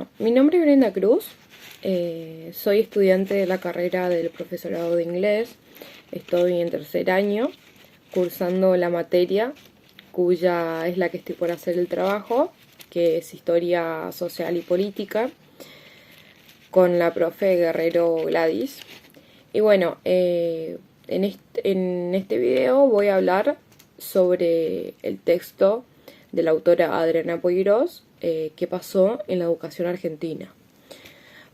Bueno, mi nombre es Brenda Cruz, soy estudiante de la carrera del profesorado de inglés, estoy en tercer año cursando la materia cuya es la que estoy por hacer el trabajo, que es Historia Social y Política, con la profe Guerrero Gladys. Y bueno, en este video voy a hablar sobre el texto de la autora Adriana Poirós, ¿Qué pasó en la educación argentina?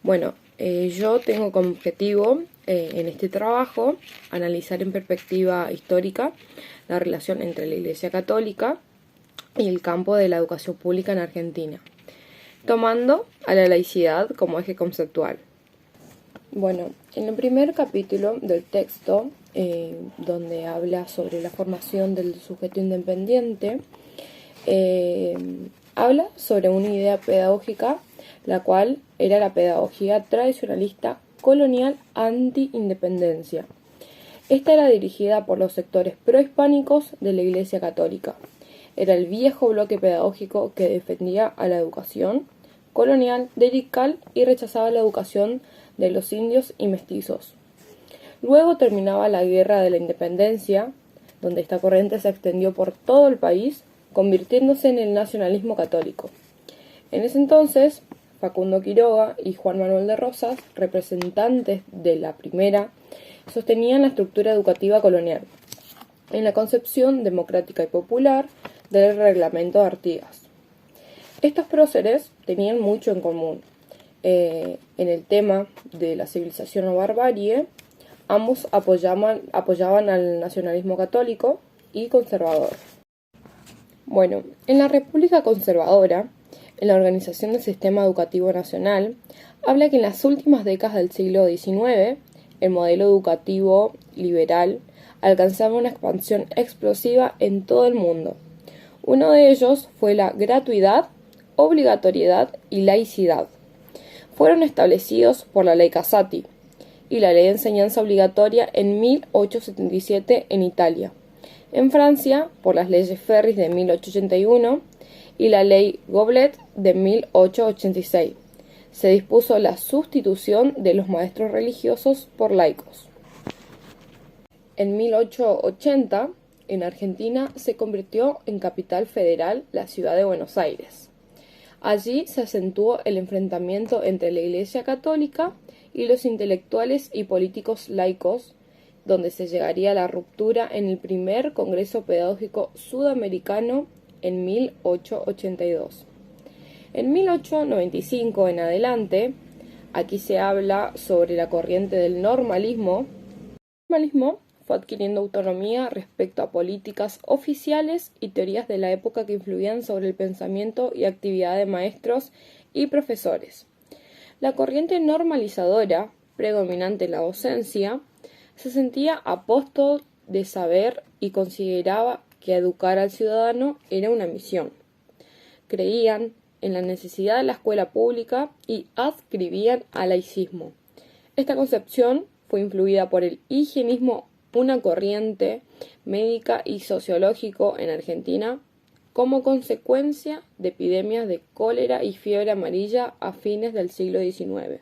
Bueno, yo tengo como objetivo en este trabajo analizar en perspectiva histórica la relación entre la Iglesia Católica y el campo de la educación pública en Argentina, tomando a la laicidad como eje conceptual. Bueno, en el primer capítulo del texto, donde habla sobre la formación del sujeto independiente, habla sobre una idea pedagógica, la cual era la pedagogía tradicionalista colonial anti-independencia. Esta era dirigida por los sectores prohispánicos de la Iglesia Católica. Era el viejo bloque pedagógico que defendía a la educación colonial, clerical y rechazaba la educación de los indios y mestizos. Luego terminaba la Guerra de la Independencia, donde esta corriente se extendió por todo el país, convirtiéndose en el nacionalismo católico. En ese entonces, Facundo Quiroga y Juan Manuel de Rosas, representantes de la primera, sostenían la estructura educativa colonial, en la concepción democrática y popular del reglamento de Artigas. Estos próceres tenían mucho en común. En el tema de la civilización o barbarie, ambos apoyaban al nacionalismo católico y conservador. Bueno, en la República Conservadora, en la organización del Sistema Educativo Nacional, habla que en las últimas décadas del siglo XIX, el modelo educativo liberal alcanzaba una expansión explosiva en todo el mundo. Uno de ellos fue la gratuidad, obligatoriedad y laicidad. Fueron establecidos por la Ley Casati y la Ley de Enseñanza Obligatoria en 1877 en Italia. En Francia, por las leyes Ferris de 1881 y la Ley Goblet de 1886, se dispuso la sustitución de los maestros religiosos por laicos. En 1880, en Argentina, se convirtió en capital federal la ciudad de Buenos Aires. Allí se acentuó el enfrentamiento entre la Iglesia Católica y los intelectuales y políticos laicos, donde se llegaría a la ruptura en el primer Congreso Pedagógico Sudamericano en 1882. En 1895 en adelante, aquí se habla sobre la corriente del normalismo. El normalismo fue adquiriendo autonomía respecto a políticas oficiales y teorías de la época que influían sobre el pensamiento y actividad de maestros y profesores. La corriente normalizadora, predominante en la docencia, se sentía apóstol de saber y consideraba que educar al ciudadano era una misión. Creían en la necesidad de la escuela pública y adscribían al laicismo. Esta concepción fue influida por el higienismo, una corriente médica y sociológico en Argentina, como consecuencia de epidemias de cólera y fiebre amarilla a fines del siglo XIX.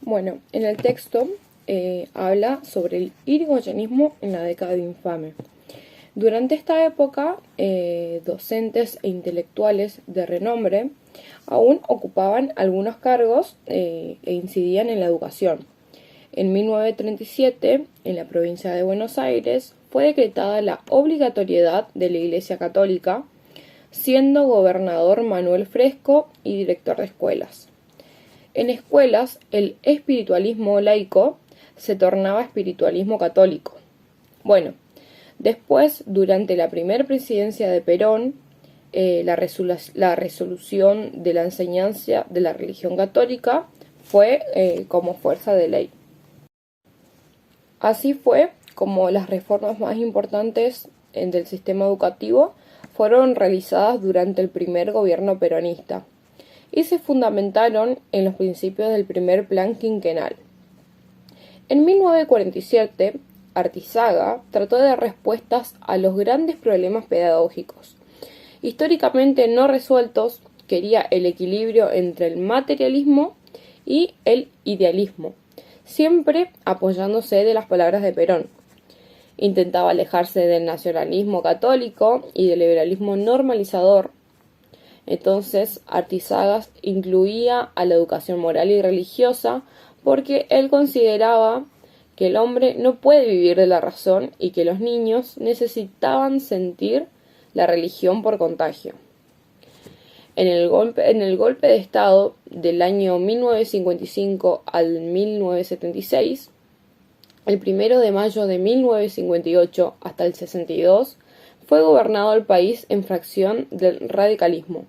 Bueno, en el texto habla sobre el irigoyenismo en la década de Infame. Durante esta época, docentes e intelectuales de renombre aún ocupaban algunos cargos e incidían en la educación. En 1937, en la provincia de Buenos Aires, fue decretada la obligatoriedad de la Iglesia Católica, siendo gobernador Manuel Fresco y director de escuelas. En escuelas, el espiritualismo laico se tornaba espiritualismo católico. Bueno, después, durante la primera presidencia de Perón, la resolución de la enseñanza de la religión católica fue como fuerza de ley. Así fue como las reformas más importantes del sistema educativo fueron realizadas durante el primer gobierno peronista y se fundamentaron en los principios del primer plan quinquenal. En 1947, Artizaga trató de dar respuestas a los grandes problemas pedagógicos, históricamente no resueltos, quería el equilibrio entre el materialismo y el idealismo, siempre apoyándose de las palabras de Perón. Intentaba alejarse del nacionalismo católico y del liberalismo normalizador. Entonces, Artisagas incluía a la educación moral y religiosa porque él consideraba que el hombre no puede vivir de la razón y que los niños necesitaban sentir la religión por contagio. En el golpe de Estado del año 1955 al 1976, el 1 de mayo de 1958 hasta el 62, fue gobernado el país en fracción del radicalismo.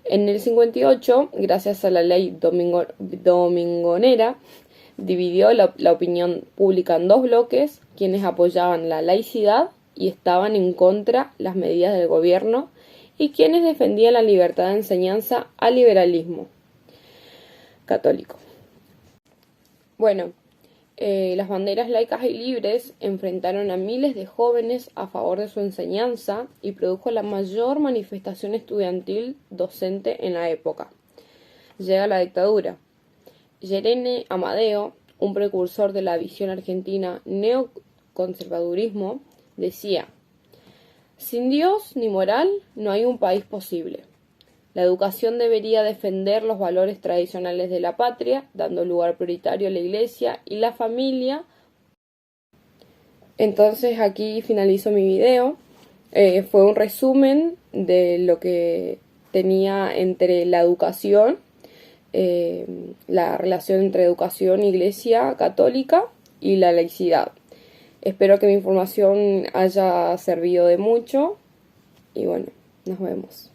En el 58, gracias a la ley domingonera, dividió la opinión pública en dos bloques, quienes apoyaban la laicidad y estaban en contra las medidas del gobierno, y quienes defendían la libertad de enseñanza al liberalismo católico. Bueno, las banderas laicas y libres enfrentaron a miles de jóvenes a favor de su enseñanza y produjo la mayor manifestación estudiantil docente en la época. Llega la dictadura. Yerene Amadeo, un precursor de la visión argentina neoconservadurismo, decía: sin Dios ni moral no hay un país posible. La educación debería defender los valores tradicionales de la patria, dando lugar prioritario a la iglesia y la familia. Entonces aquí finalizo mi video. Fue un resumen de lo que tenía entre la educación, la relación entre educación, iglesia católica y la laicidad. Espero que mi información haya servido de mucho y bueno, nos vemos.